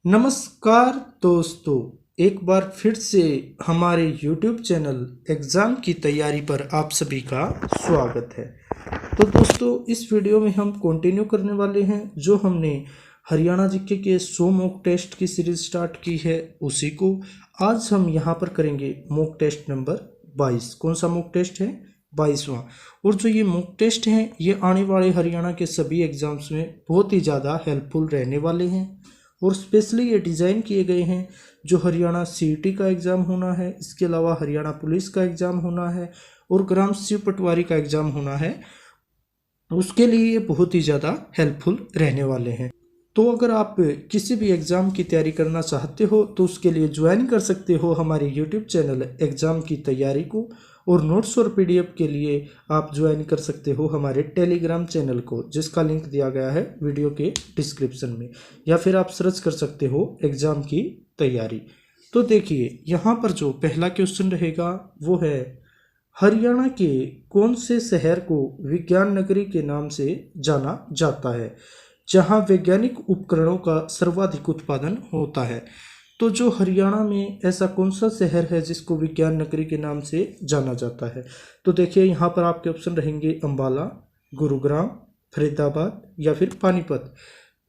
नमस्कार दोस्तों, एक बार फिर से हमारे YouTube चैनल एग्ज़ाम की तैयारी पर आप सभी का स्वागत है। तो दोस्तों, इस वीडियो में हम कंटिन्यू करने वाले हैं जो हमने हरियाणा जीके के 100 मॉक टेस्ट की सीरीज़ स्टार्ट की है उसी को। आज हम यहाँ पर करेंगे मॉक टेस्ट नंबर 22। कौन सा मॉक टेस्ट है? 22वां। और जो ये मॉक टेस्ट हैं ये आने वाले हरियाणा के सभी एग्ज़ाम्स में बहुत ही ज़्यादा हेल्पफुल रहने वाले हैं और स्पेशली ये डिज़ाइन किए गए हैं जो हरियाणा सीईटी का एग्ज़ाम होना है, इसके अलावा हरियाणा पुलिस का एग्ज़ाम होना है और ग्राम सचिव पटवारी का एग्ज़ाम होना है, उसके लिए ये बहुत ही ज़्यादा हेल्पफुल रहने वाले हैं। तो अगर आप किसी भी एग्ज़ाम की तैयारी करना चाहते हो तो उसके लिए ज्वाइन कर सकते हो हमारे यूट्यूब चैनल एग्ज़ाम की तैयारी को, और नोट्स और पीडीएफ के लिए आप ज्वाइन कर सकते हो हमारे टेलीग्राम चैनल को, जिसका लिंक दिया गया है वीडियो के डिस्क्रिप्शन में, या फिर आप सर्च कर सकते हो एग्ज़ाम की तैयारी। तो देखिए, यहाँ पर जो पहला क्वेश्चन रहेगा वो है, हरियाणा के कौन से शहर को विज्ञान नगरी के नाम से जाना जाता है जहां वैज्ञानिक उपकरणों का सर्वाधिक उत्पादन होता है? तो जो हरियाणा में ऐसा कौन सा शहर है जिसको विज्ञान नगरी के नाम से जाना जाता है? तो देखिए, यहाँ पर आपके ऑप्शन रहेंगे अंबाला, गुरुग्राम, फरीदाबाद या फिर पानीपत।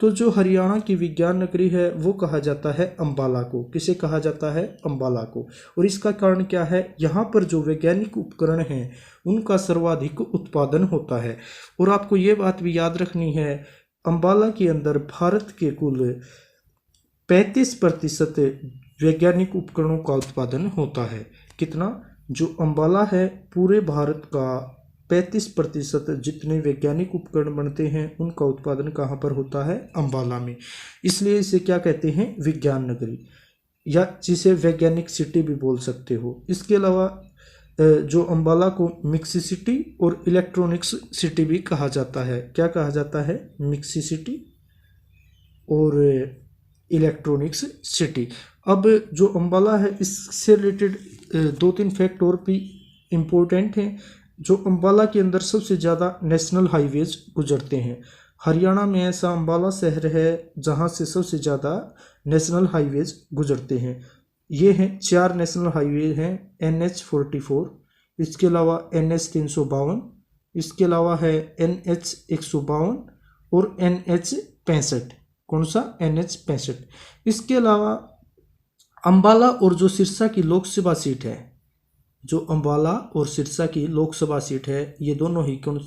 तो जो हरियाणा की विज्ञान नगरी है वो कहा जाता है अंबाला को। किसे कहा जाता है? अंबाला को। और इसका कारण क्या है? यहाँ पर जो वैज्ञानिक उपकरण हैं उनका सर्वाधिक उत्पादन होता है। और आपको ये बात भी याद रखनी है, अंबाला के अंदर भारत के कुल 35% वैज्ञानिक उपकरणों का उत्पादन होता है। कितना? जो अंबाला है, पूरे भारत का 35% जितने वैज्ञानिक उपकरण बनते हैं उनका उत्पादन कहाँ पर होता है? अंबाला में। इसलिए इसे क्या कहते हैं? विज्ञान नगरी, या जिसे वैज्ञानिक सिटी भी बोल सकते हो। इसके अलावा जो अंबाला को मिक्सी सिटी और इलेक्ट्रॉनिक्स सिटी भी कहा जाता है। क्या कहा जाता है? मिक्सी सिटी और इलेक्ट्रॉनिक्स सिटी। अब जो अंबाला है इससे रिलेटेड 2-3 फैक्ट और भी इम्पोर्टेंट हैं। जो अंबाला के अंदर सबसे ज़्यादा नेशनल हाईवेज गुजरते हैं। हरियाणा में ऐसा अंबाला शहर है जहां से सबसे ज़्यादा नेशनल हाईवेज गुजरते हैं। ये हैं 4 नेशनल हाईवे हैं। NH44, इसके अलावा NH 352, इसके अलावा है NH 152 और NH 65। कौन सा? NH 65। इसके अलावा अंबाला और जो सिरसा की लोकसभा सीट है, जो अंबाला और सिरसा की लोकसभा सीट है, ये दोनों ही कौन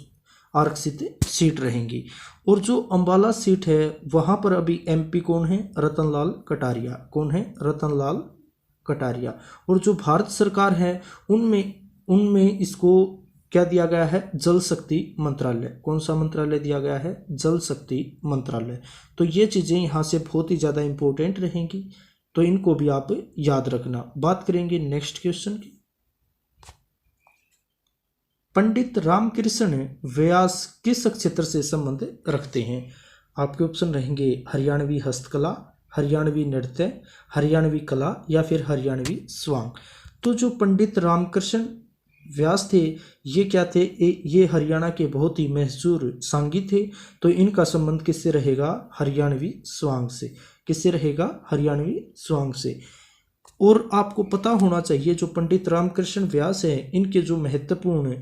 आरक्षित सीट रहेंगी। और जो अंबाला सीट है वहाँ पर अभी MP कौन है? रतनलाल कटारिया। कौन है? रतनलाल कटारिया। और जो भारत सरकार है उनमें इसको क्या दिया गया है? जल शक्ति मंत्रालय। कौन सा मंत्रालय दिया गया है? जल शक्ति मंत्रालय। तो ये चीज़ें यहाँ से बहुत ही ज़्यादा इंपॉर्टेंट रहेंगी, तो इनको भी आप याद रखना। बात करेंगे नेक्स्ट क्वेश्चन की। पंडित रामकृष्ण व्यास किस क्षेत्र से संबंध रखते हैं? आपके ऑप्शन रहेंगे हरियाणवी हस्तकला, हरियाणवी नृत्य, हरियाणवी कला या फिर हरियाणवी स्वांग। तो जो पंडित रामकृष्ण व्यास थे ये क्या थे? ये हरियाणा के बहुत ही मशहूर सांगी थे। तो इनका संबंध किससे रहेगा? हरियाणवी स्वांग से। किससे रहेगा? हरियाणवी स्वांग से। और आपको पता होना चाहिए जो पंडित रामकृष्ण व्यास हैं इनके जो महत्वपूर्ण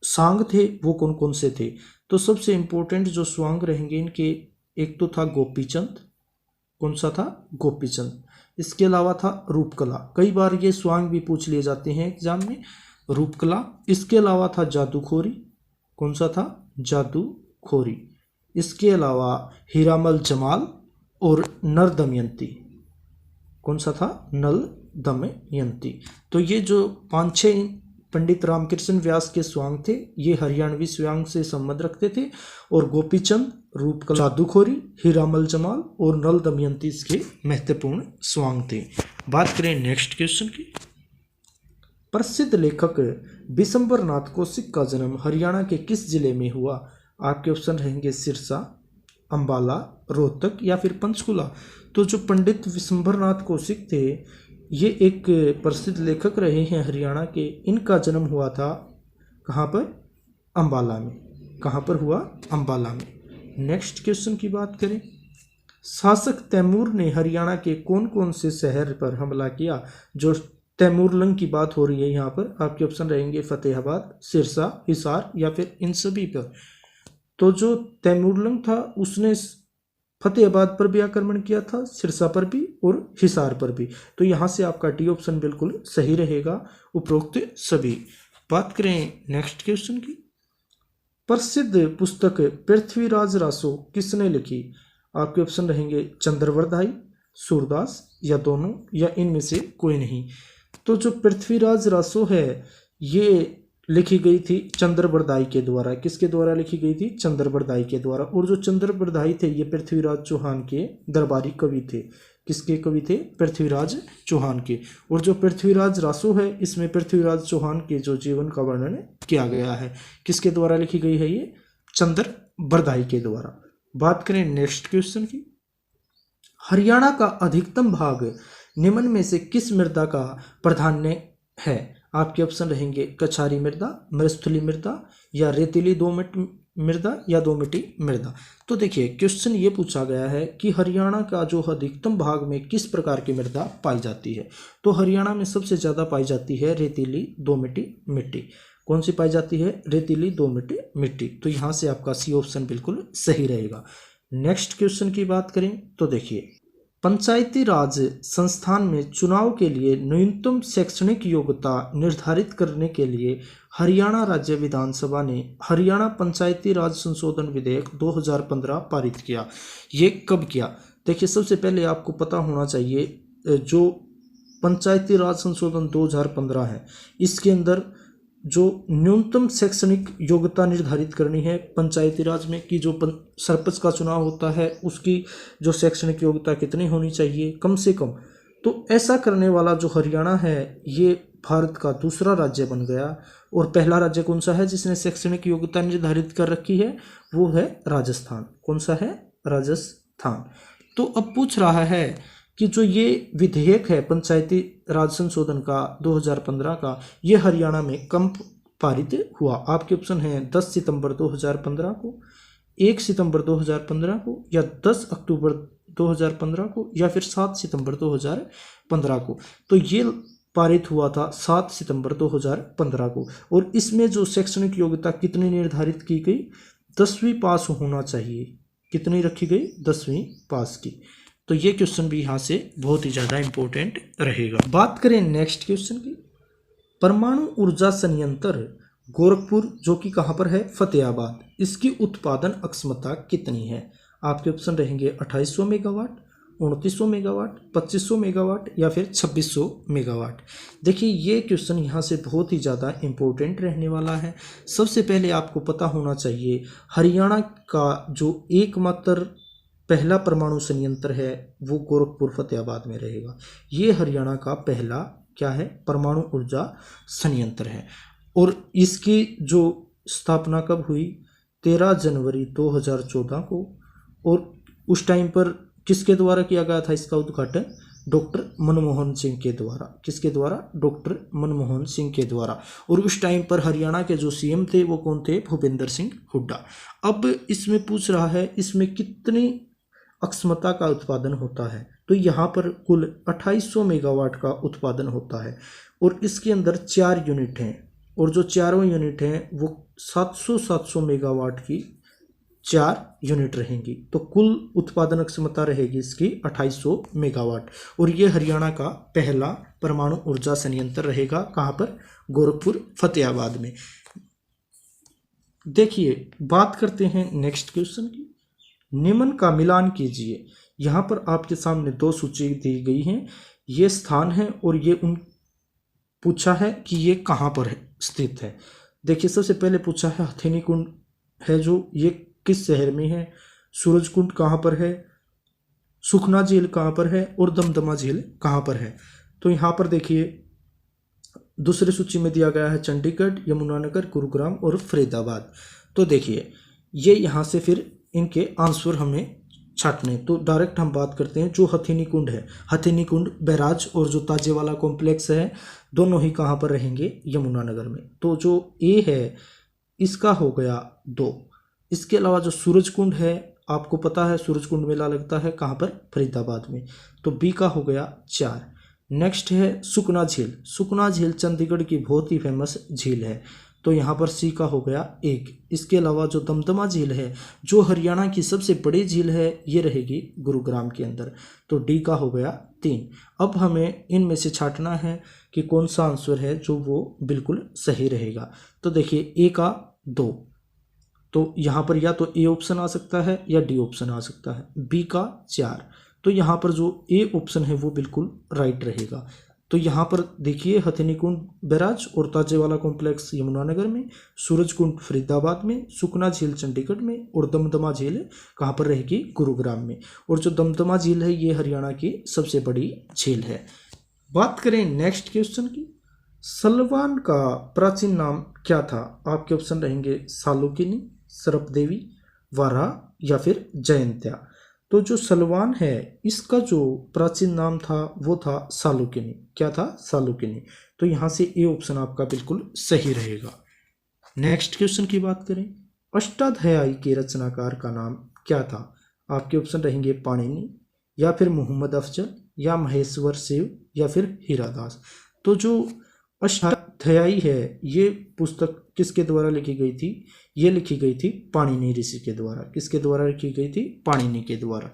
सांग थे वो कौन कौन से थे? तो सबसे इम्पोर्टेंट जो स्वांग रहेंगे इनके, एक तो था गोपीचंद। कौन सा था? गोपीचंद। इसके अलावा था रूपकला। कई बार ये स्वांग भी पूछ लिए जाते हैं एग्जाम में, रूपकला। इसके अलावा था जादूखोरी। कौन सा था? जादूखोरी। इसके अलावा हीरामल जमाल और नल दमयंती। कौन सा था? नल दमयंती। तो ये जो 5-6 पंडित रामकृष्ण व्यास के स्वांग थे ये हरियाणवी स्वांग से संबंध रखते थे, और गोपीचंद, रूपकला, जादूखोरी, हीरामल जमाल और नल दमयंती इसके महत्वपूर्ण स्वांग थे। बात करें नेक्स्ट क्वेश्चन की। प्रसिद्ध लेखक बिशंबर नाथ कौशिक का जन्म हरियाणा के किस जिले में हुआ? आपके ऑप्शन रहेंगे सिरसा, अंबाला, रोहतक या फिर पंचकुला। तो जो पंडित बिशंबर नाथ कौशिक थे ये एक प्रसिद्ध लेखक रहे हैं हरियाणा के। इनका जन्म हुआ था कहाँ पर? अंबाला में। कहाँ पर हुआ? अंबाला में। नेक्स्ट क्वेश्चन की बात करें। शासक तैमूर ने हरियाणा के कौन कौन से शहर पर हमला किया? जो तैमूरलंग की बात हो रही है यहाँ पर, आपके ऑप्शन रहेंगे फतेहाबाद, सिरसा, हिसार या फिर इन सभी पर। तो जो तैमूरलंग था उसने फतेहाबाद पर भी आक्रमण किया था, सिरसा पर भी और हिसार पर भी। तो यहाँ से आपका डी ऑप्शन बिल्कुल सही रहेगा, उपरोक्त सभी। बात करें नेक्स्ट क्वेश्चन की। प्रसिद्ध पुस्तक पृथ्वीराज रासो किसने लिखी? आपके ऑप्शन रहेंगे चंद्रवरदाई, सूरदास या दोनों या इनमें से कोई नहीं। तो जो पृथ्वीराज रासो है ये लिखी गई थी चंद्रवरदाई के द्वारा। किसके द्वारा लिखी गई थी? चंद्रवरदाई के द्वारा। और जो चंद्रवरदाई थे ये पृथ्वीराज चौहान के दरबारी कवि थे। किसके कवि थे? पृथ्वीराज चौहान के। और जो पृथ्वीराज रासो है इसमें पृथ्वीराज चौहान के जो जीवन का वर्णन किया गया है। किसके द्वारा लिखी गई है? ये चंद्रवरदाई के द्वारा। बात करें नेक्स्ट क्वेश्चन की। हरियाणा का अधिकतम भाग निम्न में से किस मृदा का प्राधान्य है? आपके ऑप्शन रहेंगे कछारी मृदा, मृस्थली मृदा या रेतीली दोमट मृदा या दोमटी मृदा। तो देखिए क्वेश्चन ये पूछा गया है कि हरियाणा का जो अधिकतम भाग में किस प्रकार की मृदा पाई जाती है। तो हरियाणा में सबसे ज़्यादा पाई जाती है रेतीली दोमटी मिट्टी। कौन सी पाई जाती है? रेतीली दोमटी मिट्टी। तो यहाँ से आपका सी ऑप्शन बिल्कुल सही रहेगा। नेक्स्ट क्वेश्चन की बात करें तो देखिए, पंचायती राज संस्थान में चुनाव के लिए न्यूनतम शैक्षणिक योग्यता निर्धारित करने के लिए हरियाणा राज्य विधानसभा ने हरियाणा पंचायती राज संशोधन विधेयक 2015 पारित किया। ये कब किया? देखिए सबसे पहले आपको पता होना चाहिए जो पंचायती राज संशोधन 2015 है इसके अंदर जो न्यूनतम शैक्षणिक योग्यता निर्धारित करनी है पंचायती राज में कि जो सरपंच का चुनाव होता है उसकी जो शैक्षणिक योग्यता कितनी होनी चाहिए कम से कम। तो ऐसा करने वाला जो हरियाणा है ये भारत का दूसरा राज्य बन गया। और पहला राज्य कौन सा है जिसने शैक्षणिक योग्यता निर्धारित कर रखी है? वो है राजस्थान। कौन सा है? राजस्थान। तो अब पूछ रहा है कि जो ये विधेयक है पंचायती राज संशोधन का 2015 का, ये हरियाणा में कब पारित हुआ? आपके ऑप्शन हैं 10 सितंबर 2015 को, 1 सितंबर 2015 को या 10 अक्टूबर 2015 को या फिर 7 सितंबर 2015 को। तो ये पारित हुआ था 7 सितंबर 2015 को। और इसमें जो शैक्षणिक योग्यता कितनी निर्धारित की गई? 10वीं पास होना चाहिए। कितनी रखी गई? 10वीं पास की। तो ये क्वेश्चन भी यहाँ से बहुत ही ज़्यादा इम्पोर्टेंट रहेगा। बात करें नेक्स्ट क्वेश्चन की। परमाणु ऊर्जा संयंत्र गोरखपुर जो कि कहाँ पर है? फतेहाबाद। इसकी उत्पादन अक्षमता कितनी है? आपके ऑप्शन रहेंगे 2800 मेगावाट, 2900 मेगावाट, 2500 मेगावाट या फिर 2600 मेगावाट। देखिए ये क्वेश्चन यहाँ से बहुत ही ज़्यादा इम्पोर्टेंट रहने वाला है। सबसे पहले आपको पता होना चाहिए हरियाणा का जो एकमात्र पहला परमाणु संयंत्र है वो गोरखपुर फतेहाबाद में रहेगा। ये हरियाणा का पहला क्या है? परमाणु ऊर्जा संयंत्र है। और इसकी जो स्थापना कब हुई? 13 जनवरी 2014 को। और उस टाइम पर किसके द्वारा किया गया था इसका उद्घाटन? डॉक्टर मनमोहन सिंह के द्वारा। किसके द्वारा? डॉक्टर मनमोहन सिंह के द्वारा। और उस टाइम पर हरियाणा के जो सीएम थे वो कौन थे? भूपेंद्र सिंह हुड्डा। अब इसमें पूछ रहा है इसमें कितनी अक्षमता का उत्पादन होता है? तो यहाँ पर कुल 2800 मेगावाट का उत्पादन होता है। और इसके अंदर 4 यूनिट हैं और जो चारों यूनिट हैं वो 700 मेगावाट की 4 यूनिट रहेंगी। तो कुल उत्पादन क्षमता रहेगी इसकी 2800 मेगावाट। और ये हरियाणा का पहला परमाणु ऊर्जा संयंत्र रहेगा। कहाँ पर? गोरखपुर फतेहाबाद में। देखिए बात करते हैं नेक्स्ट क्वेश्चन की। निम्न का मिलान कीजिए। यहाँ पर आपके सामने 2 सूची दी गई हैं। ये स्थान है और ये उन पूछा है कि ये कहाँ पर स्थित है। देखिए सबसे पहले पूछा है हथेनी कुंड है जो ये किस शहर में है, सूरज कुंड कहाँ पर है, सुखना झील कहाँ पर है और दमदमा झील कहाँ पर है। तो यहाँ पर देखिए दूसरी सूची में दिया गया है चंडीगढ़, यमुनानगर, गुरुग्राम और फरीदाबाद। तो देखिए ये यहाँ से फिर इनके आंसर हमें छाटने। तो डायरेक्ट हम बात करते हैं जो हथेनी कुंड है। हथेनी कुंड, बैराज और जो ताजेवाला कॉम्प्लेक्स है दोनों ही कहाँ पर रहेंगे? यमुनानगर में। तो जो ए है इसका हो गया 2। इसके अलावा जो सूरज कुंड है आपको पता है सूरजकुंड मेला लगता है कहाँ पर, फरीदाबाद में, तो बी का हो गया 4। नेक्स्ट है सुकना झील। सुकना झील चंडीगढ़ की बहुत ही फेमस झील है, तो यहाँ पर सी का हो गया 1। इसके अलावा जो दमदमा झील है जो हरियाणा की सबसे बड़ी झील है, ये रहेगी गुरुग्राम के अंदर, तो डी का हो गया 3। अब हमें इनमें से छांटना है कि कौन सा आंसर है जो वो बिल्कुल सही रहेगा। तो देखिए ए का 2, तो यहाँ पर या तो ए ऑप्शन आ सकता है या डी ऑप्शन आ सकता है। बी का 4, तो यहाँ पर जो ए ऑप्शन है वो बिल्कुल राइट रहेगा। तो यहाँ पर देखिए हथिनीकुंड बैराज और ताजेवाला कॉम्प्लेक्स यमुनानगर में, सूरजकुंड फरीदाबाद में, सुकना झील चंडीगढ़ में और दमदमा झील कहाँ पर रहेगी, गुरुग्राम में। और जो दमदमा झील है ये हरियाणा की सबसे बड़ी झील है। बात करें नेक्स्ट क्वेश्चन की, सलवान का प्राचीन नाम क्या था? आपके ऑप्शन रहेंगे सालुकिनी, सरपदेवी, वारा या फिर जयंत्या। तो जो सलवान है इसका जो प्राचीन नाम था वो था सालुकिनी। क्या था? सालुकिनी। तो यहाँ से ए ऑप्शन आपका बिल्कुल सही रहेगा। नेक्स्ट क्वेश्चन की बात करें, अष्टाध्यायी के रचनाकार का नाम क्या था? आपके ऑप्शन रहेंगे पाणिनि या फिर मोहम्मद अफजल या महेश्वर शिव या फिर हीरादास। तो जो अष्टाध्यायी है ये पुस्तक किसके द्वारा लिखी गई थी? ये लिखी गई थी पाणिनि ऋषि के द्वारा। किसके द्वारा लिखी गई थी? पाणिनि के द्वारा।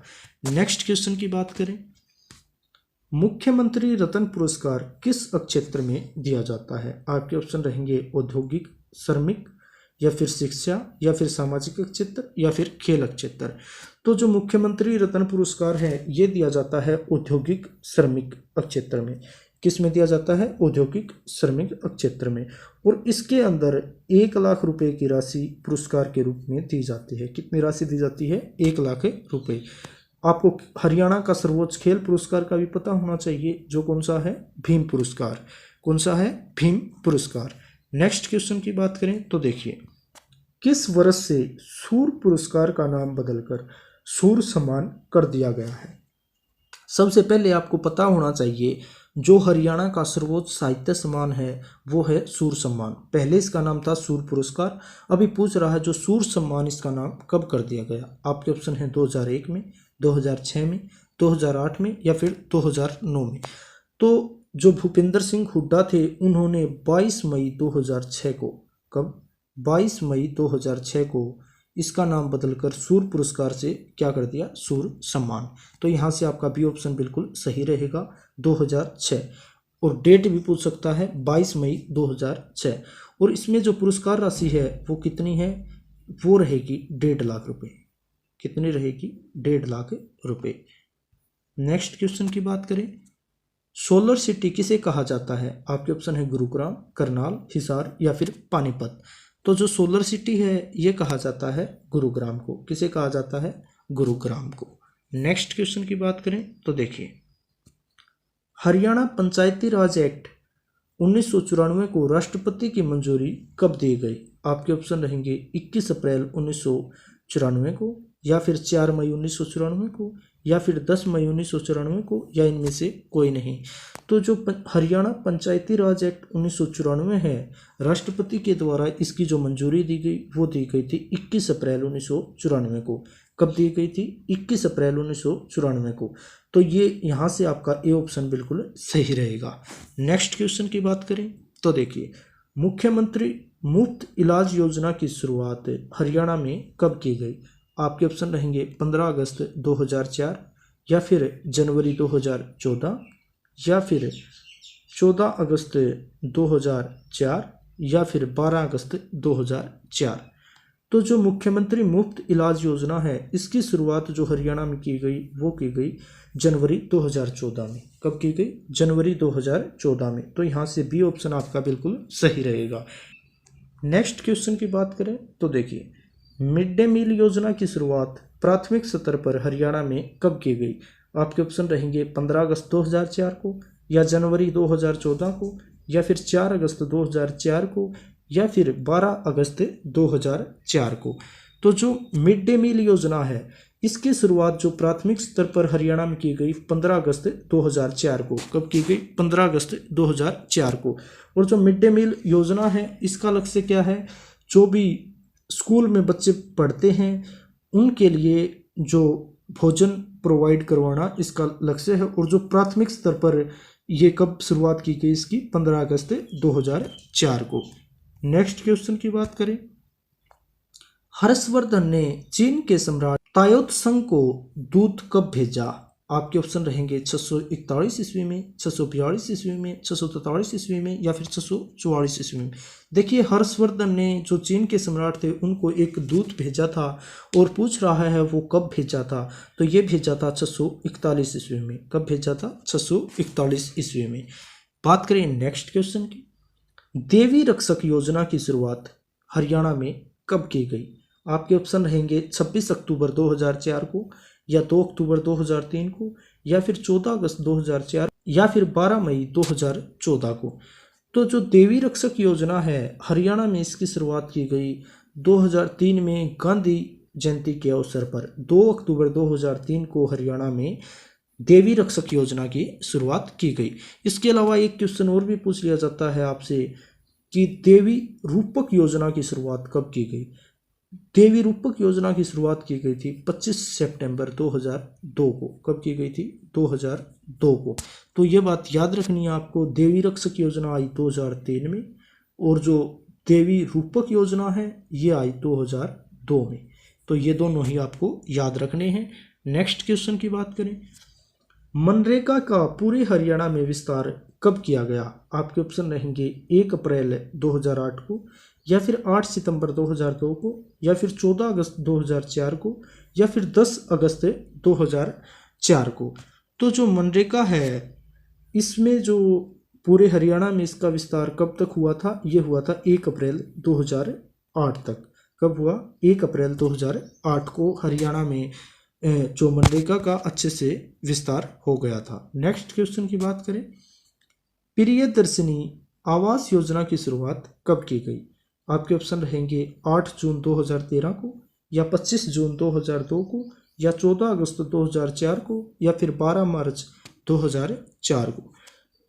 नेक्स्ट क्वेश्चन की बात करें, मुख्यमंत्री रत्न पुरस्कार किस क्षेत्र में दिया जाता है? आपके ऑप्शन रहेंगे औद्योगिक, श्रमिक या फिर शिक्षा या फिर सामाजिक क्षेत्र या फिर खेल क्षेत्र। तो जो मुख्यमंत्री रत्न पुरस्कार है ये दिया जाता है औद्योगिक श्रमिक क्षेत्र में। किस में दिया जाता है? औद्योगिक श्रमिक क्षेत्र में। और इसके अंदर 1 लाख रुपए की राशि पुरस्कार के रूप में दी जाती है। कितनी राशि दी जाती है? 1 लाख रुपए। आपको हरियाणा का सर्वोच्च खेल पुरस्कार का भी पता होना चाहिए, जो कौन सा है? भीम पुरस्कार। कौन सा है? भीम पुरस्कार। नेक्स्ट क्वेश्चन की बात करें तो देखिए, किस वर्ष से सूर्य पुरस्कार का नाम बदलकर सूर्य सम्मान कर दिया गया है? सबसे पहले आपको पता होना चाहिए जो हरियाणा का सर्वोच्च साहित्य सम्मान है वो है सूर्य सम्मान। पहले इसका नाम था सूर्य पुरस्कार, अभी पूछ रहा है जो सूर्य सम्मान इसका नाम कब कर दिया गया। आपके ऑप्शन है 2001 में, 2006 में, 2008 में या फिर 2009 में। तो जो भूपेंद्र सिंह हुड्डा थे उन्होंने 22 मई 2006 को, कब? 22 मई 2006 को इसका नाम बदलकर सूर्य पुरस्कार से क्या कर दिया? सूर्य सम्मान। तो यहाँ से आपका बी ऑप्शन बिल्कुल सही रहेगा, 2006। और डेट भी पूछ सकता है 22 मई 2006। और इसमें जो पुरस्कार राशि है वो कितनी है? वो रहेगी 1.5 लाख रुपए। कितनी रहेगी? 1.5 लाख रुपए। नेक्स्ट क्वेश्चन की बात करें, सोलर सिटी किसे कहा जाता है? आपके ऑप्शन है गुरुग्राम, करनाल, हिसार या फिर पानीपत। तो जो सोलर सिटी है ये कहा जाता है गुरुग्राम को। किसे कहा जाता है? गुरुग्राम को। नेक्स्ट क्वेश्चन की बात करें तो देखिए, हरियाणा पंचायती राज एक्ट 1994 को राष्ट्रपति की मंजूरी कब दी गई? आपके ऑप्शन रहेंगे 21 अप्रैल 1994 को या फिर 4 मई 1994 को या फिर 10 मई 1994 को या इनमें से कोई नहीं। तो जो हरियाणा पंचायती राज एक्ट 1994 है, राष्ट्रपति के द्वारा इसकी जो मंजूरी दी गई वो दी गई थी 21 अप्रैल 1994 को। कब दी गई थी? 21 अप्रैल 1994 को। तो ये यहाँ से आपका ए ऑप्शन बिल्कुल सही रहेगा। नेक्स्ट क्वेश्चन की बात करें तो देखिए, मुख्यमंत्री मुफ्त इलाज योजना की शुरुआत हरियाणा में कब की गई? आपके ऑप्शन रहेंगे 15 अगस्त 2004 या फिर जनवरी 2014 या फिर 14 अगस्त 2004 या फिर 12 अगस्त 2004। तो जो मुख्यमंत्री मुफ्त इलाज योजना है इसकी शुरुआत जो हरियाणा में की गई वो की गई जनवरी 2014 में। कब की गई? जनवरी 2014 में। तो यहाँ से बी ऑप्शन आपका बिल्कुल सही रहेगा। नेक्स्ट क्वेश्चन की बात करें तो देखिए, मिड डे मील योजना की शुरुआत प्राथमिक स्तर पर हरियाणा में कब की गई? आपके ऑप्शन रहेंगे 15 अगस्त 2004 को या जनवरी 2014 को या फिर 4 अगस्त 2004 को या फिर 12 अगस्त 2004 को। तो जो मिड डे मील योजना है इसकी शुरुआत जो प्राथमिक स्तर पर हरियाणा में की गई 15 अगस्त 2004 को। कब की गई? 15 अगस्त 2004 को। और जो मिड डे मील योजना है इसका लक्ष्य क्या है? जो भी स्कूल में बच्चे पढ़ते हैं उनके लिए जो भोजन प्रोवाइड करवाना इसका लक्ष्य है। और जो प्राथमिक स्तर पर ये कब शुरुआत की गई इसकी, 15 अगस्त 2004 को। नेक्स्ट क्वेश्चन की बात करें, हर्षवर्धन ने चीन के सम्राट ताओत्संग को दूत कब भेजा? आपके ऑप्शन रहेंगे 641 ईस्वी में, 642 ईस्वी में, 643 ईस्वी में या फिर 644 ईस्वी में। देखिए, हर्षवर्धन ने जो चीन के सम्राट थे उनको एक दूत भेजा था और पूछ रहा है वो कब भेजा था, तो ये भेजा था 641 ईस्वी में। कब भेजा था? 641 ईस्वी में। बात करें नेक्स्ट क्वेश्चन की, देवी रक्षक योजना की शुरुआत हरियाणा में कब की गई? आपके ऑप्शन रहेंगे 26 अक्टूबर 2004 को, या 2 अक्टूबर 2003 को, या फिर 14 अगस्त 2004, या फिर 12 मई 2014 को। तो जो देवी रक्षक योजना है हरियाणा में इसकी शुरुआत की गई 2003 में गांधी जयंती के अवसर पर। 2 अक्टूबर 2003 को हरियाणा में देवी रक्षक योजना की शुरुआत की गई। इसके अलावा एक क्वेश्चन और भी पूछ लिया जाता है आपसे कि देवी रूपक योजना की शुरुआत कब की गई? देवी रूपक योजना की शुरुआत की गई थी 25 सितंबर 2002 को। कब की गई थी? 2002 को। तो ये बात याद रखनी है आपको, देवी रक्षक योजना आई 2003 में और जो देवी रूपक योजना है ये आई 2002 में। तो ये दोनों ही आपको याद रखने हैं। नेक्स्ट क्वेश्चन की बात करें, मनरेगा का पूरे हरियाणा में विस्तार कब किया गया? आपके ऑप्शन रहेंगे 1 अप्रैल 2008 को, या फिर 8 सितंबर 2002 को, या फिर 14 अगस्त 2004 को, या फिर 10 अगस्त 2004 को। तो जो मनरेगा है इसमें जो पूरे हरियाणा में इसका विस्तार कब तक हुआ था? ये हुआ था 1 अप्रैल 2008 तक। कब हुआ? 1 अप्रैल 2008 को हरियाणा में जो मनरेगा का अच्छे से विस्तार हो गया था। नेक्स्ट क्वेश्चन की बात करें, प्रियदर्शनी आवास योजना की शुरुआत कब की गई? आपके ऑप्शन रहेंगे 8 जून 2013 को, या 25 जून 2002 को, या 14 अगस्त 2004 को, या फिर 12 मार्च 2004 को।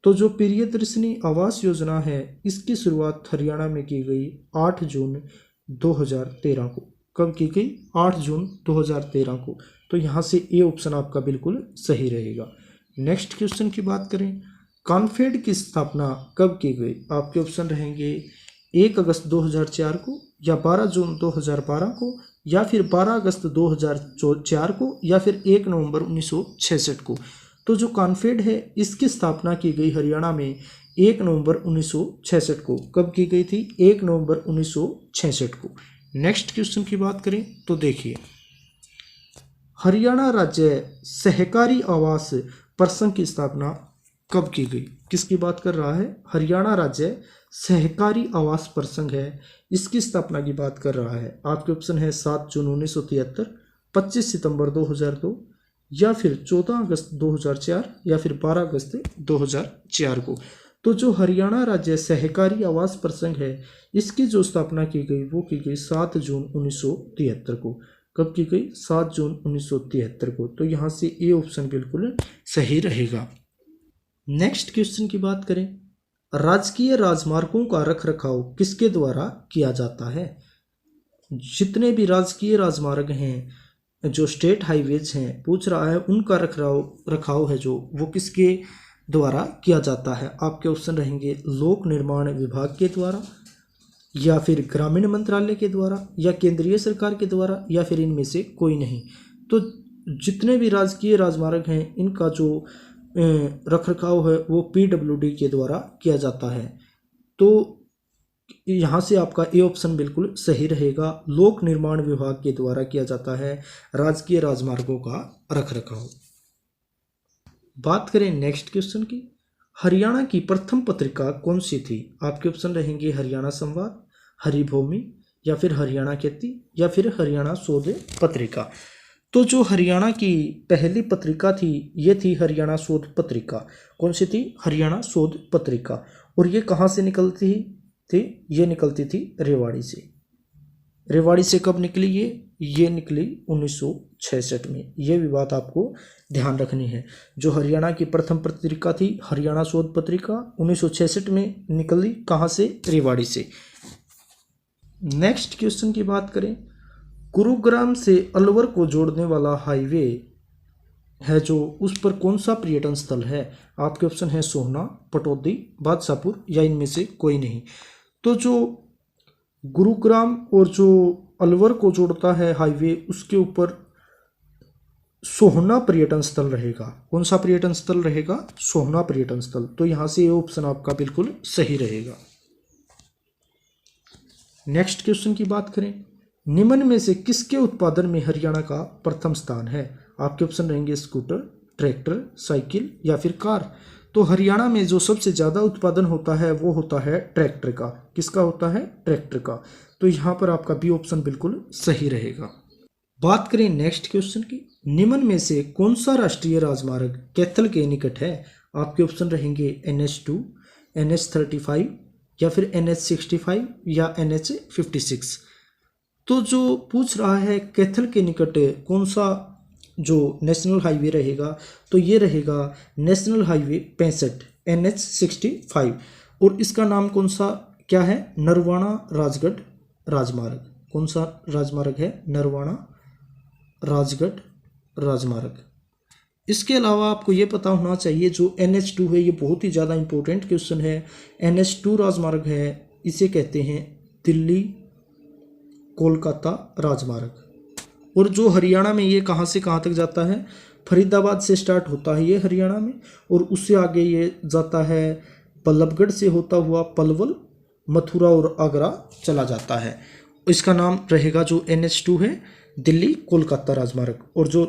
तो जो प्रियदर्शनी आवास योजना है इसकी शुरुआत हरियाणा में की गई 8 जून 2013 को। कब की गई? 8 जून 2013 को। तो यहाँ से ए ऑप्शन आपका बिल्कुल सही रहेगा। नेक्स्ट क्वेश्चन की बात करें, कॉन्फेड की स्थापना कब की गई? आपके ऑप्शन रहेंगे 1 अगस्त 2004 को, या 12 जून 2012 को, या फिर 12 अगस्त 2004 को, या फिर 1 नवंबर 1966 को। तो जो कॉन्फेड है इसकी स्थापना की गई हरियाणा में 1 नवंबर 1966 को। कब की गई थी? 1 नवंबर 1966 को। नेक्स्ट क्वेश्चन की बात करें तो देखिए, हरियाणा राज्य सहकारी आवास परिसंघ की स्थापना कब की गई? किसकी बात कर रहा है? हरियाणा राज्य सहकारी आवास परिसंघ है, इसकी स्थापना की बात कर रहा है। आपके ऑप्शन है 7 जून 1973, 25 सितंबर 2002, या फिर 14 अगस्त 2004, या फिर 12 अगस्त 2004 को। तो जो हरियाणा राज्य सहकारी आवास परिसंघ है इसकी जो स्थापना की गई वो की गई 7 जून 1973 को। कब की गई? 7 जून 1973 को। तो यहाँ से ए ऑप्शन बिल्कुल सही रहेगा। नेक्स्ट क्वेश्चन की बात करें, राजकीय राजमार्गों का रखरखाव किसके द्वारा किया जाता है? जितने भी राजकीय राजमार्ग हैं, जो स्टेट हाईवेज हैं, पूछ रहा है उनका रखाव है जो वो किसके द्वारा किया जाता है? आपके ऑप्शन रहेंगे लोक निर्माण विभाग के द्वारा, या फिर ग्रामीण मंत्रालय के द्वारा, या केंद्रीय सरकार के द्वारा, या फिर इनमें से कोई नहीं। तो जितने भी राजकीय राजमार्ग हैं इनका जो रखरखाव है वो PWD के द्वारा किया जाता है। तो यहाँ से आपका ए ऑप्शन बिल्कुल सही रहेगा, लोक निर्माण विभाग के द्वारा किया जाता है राजकीय राजमार्गों का रखरखाव। बात करें नेक्स्ट क्वेश्चन की, हरियाणा की प्रथम पत्रिका कौन सी थी? आपके ऑप्शन रहेंगे हरियाणा संवाद, हरिभूमि, या फिर हरियाणा खेती, या फिर हरियाणा शोध पत्रिका। तो जो हरियाणा की पहली पत्रिका थी ये थी हरियाणा शोध पत्रिका। कौन सी थी? हरियाणा शोध पत्रिका। और ये कहाँ से निकलती थी? ये निकलती थी रेवाड़ी से। रेवाड़ी से कब निकली ये निकली 1966 में। ये भी बात आपको ध्यान रखनी है। जो हरियाणा की प्रथम पत्रिका थी हरियाणा शोध पत्रिका 1966 में निकली, कहाँ से? रेवाड़ी से। नेक्स्ट क्वेश्चन की बात करें, गुरुग्राम से अलवर को जोड़ने वाला हाईवे है जो, उस पर कौन सा पर्यटन स्थल है? आपके ऑप्शन है सोहना, पटौदी, बादशाहपुर या इनमें से कोई नहीं। तो जो गुरुग्राम और जो अलवर को जोड़ता है हाईवे, उसके ऊपर सोहना पर्यटन स्थल रहेगा। कौन सा पर्यटन स्थल रहेगा? सोहना पर्यटन स्थल। तो यहाँ से ये ऑप्शन आपका बिल्कुल सही रहेगा। नेक्स्ट क्वेश्चन की बात करें, निम्न में से किसके उत्पादन में हरियाणा का प्रथम स्थान है? आपके ऑप्शन रहेंगे स्कूटर, ट्रैक्टर, साइकिल या फिर कार। तो हरियाणा में जो सबसे ज़्यादा उत्पादन होता है वो होता है ट्रैक्टर का। किसका होता है? ट्रैक्टर का। तो यहाँ पर आपका बी ऑप्शन बिल्कुल सही रहेगा। बात करें नेक्स्ट क्वेश्चन की, निम्न में से कौन सा राष्ट्रीय राजमार्ग कैथल के निकट है? आपके ऑप्शन रहेंगे NH2, NH35 या फिर NH65 या NH56। तो जो पूछ रहा है कैथल के निकट कौन सा जो नेशनल हाईवे रहेगा, तो ये रहेगा नेशनल हाईवे 65 NH65। और इसका नाम कौन सा क्या है? नरवाना राजगढ़ राजमार्ग। कौन सा राजमार्ग है? नरवाना राजगढ़ राजमार्ग। इसके अलावा आपको ये पता होना चाहिए जो NH2 है, ये बहुत ही ज़्यादा इंपॉर्टेंट क्वेश्चन है। NH2 राजमार्ग है, इसे कहते हैं दिल्ली कोलकाता राजमार्ग। और जो हरियाणा में ये कहाँ से कहाँ तक जाता है? फरीदाबाद से स्टार्ट होता है ये हरियाणा में, और उससे आगे ये जाता है बल्लभगढ़ से होता हुआ पलवल, मथुरा और आगरा चला जाता है। इसका नाम रहेगा जो NH2 है दिल्ली कोलकाता राजमार्ग। और जो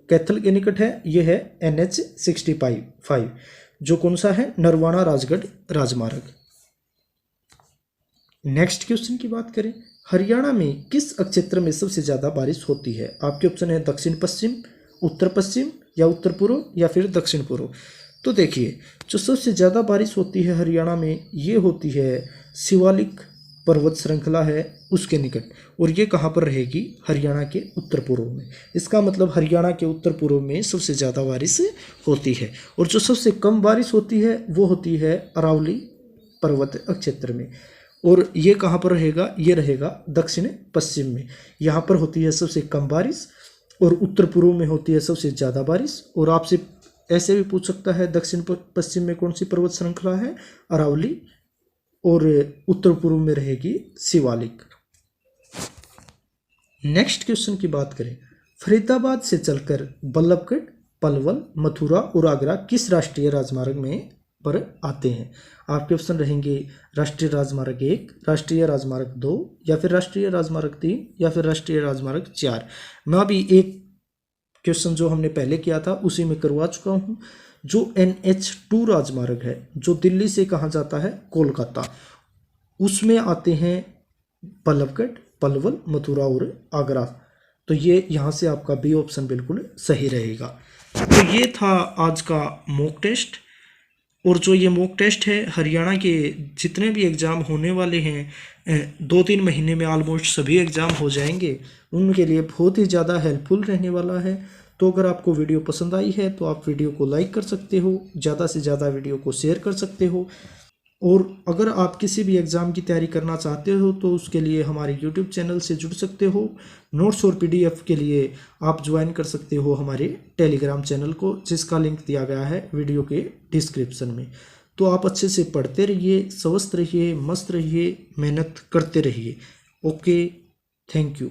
कैथल के निकट है ये है NH65 जो कौन सा है? नरवाना राजगढ़ राजमार्ग। नेक्स्ट क्वेश्चन की बात करें, हरियाणा में किस क्षेत्र में सबसे ज़्यादा बारिश होती है? आपके ऑप्शन है दक्षिण पश्चिम, उत्तर पश्चिम या उत्तर पूर्व या फिर दक्षिण पूर्व। तो देखिए, जो सबसे ज़्यादा बारिश होती है हरियाणा में, ये होती है शिवालिक पर्वत श्रृंखला है उसके निकट। और ये कहाँ पर रहेगी? हरियाणा के उत्तर पूर्व में। इसका मतलब हरियाणा के उत्तर पूर्व में सबसे ज़्यादा बारिश होती है। और जो सबसे कम बारिश होती है वो होती है अरावली पर्वत क्षेत्र में। और ये कहाँ पर रहेगा? ये रहेगा दक्षिण पश्चिम में। यहाँ पर होती है सबसे कम बारिश और उत्तर पूर्व में होती है सबसे ज़्यादा बारिश। और आपसे ऐसे भी पूछ सकता है दक्षिण पश्चिम में कौन सी पर्वत श्रृंखला है? अरावली। और उत्तर पूर्व में रहेगी शिवालिक। नेक्स्ट क्वेश्चन की बात करें, फरीदाबाद से चलकर बल्लभगढ़, पलवल, मथुरा और आगरा किस राष्ट्रीय राजमार्ग में पर आते हैं? आपके ऑप्शन रहेंगे राष्ट्रीय राजमार्ग 1, राष्ट्रीय राजमार्ग 2 या फिर राष्ट्रीय राजमार्ग 3 या फिर राष्ट्रीय राजमार्ग 4। मैं अभी एक क्वेश्चन जो हमने पहले किया था उसी में करवा चुका हूँ। जो NH2 राजमार्ग है जो दिल्ली से कहाँ जाता है? कोलकाता। उसमें आते हैं बल्लभगढ़, पलवल, मथुरा और आगरा। तो ये यहाँ से आपका बी ऑप्शन बिल्कुल सही रहेगा। तो ये था आज का मॉक टेस्ट। और जो ये मॉक टेस्ट है, हरियाणा के जितने भी एग्ज़ाम होने वाले हैं 2-3 महीने में ऑलमोस्ट सभी एग्ज़ाम हो जाएंगे, उनके लिए बहुत ही ज़्यादा हेल्पफुल रहने वाला है। तो अगर आपको वीडियो पसंद आई है तो आप वीडियो को लाइक कर सकते हो, ज़्यादा से ज़्यादा वीडियो को शेयर कर सकते हो। और अगर आप किसी भी एग्ज़ाम की तैयारी करना चाहते हो तो उसके लिए हमारे YouTube चैनल से जुड़ सकते हो। नोट्स और PDF के लिए आप ज्वाइन कर सकते हो हमारे टेलीग्राम चैनल को, जिसका लिंक दिया गया है वीडियो के डिस्क्रिप्शन में। तो आप अच्छे से पढ़ते रहिए, स्वस्थ रहिए, मस्त रहिए, मेहनत करते रहिए। Okay, thank you.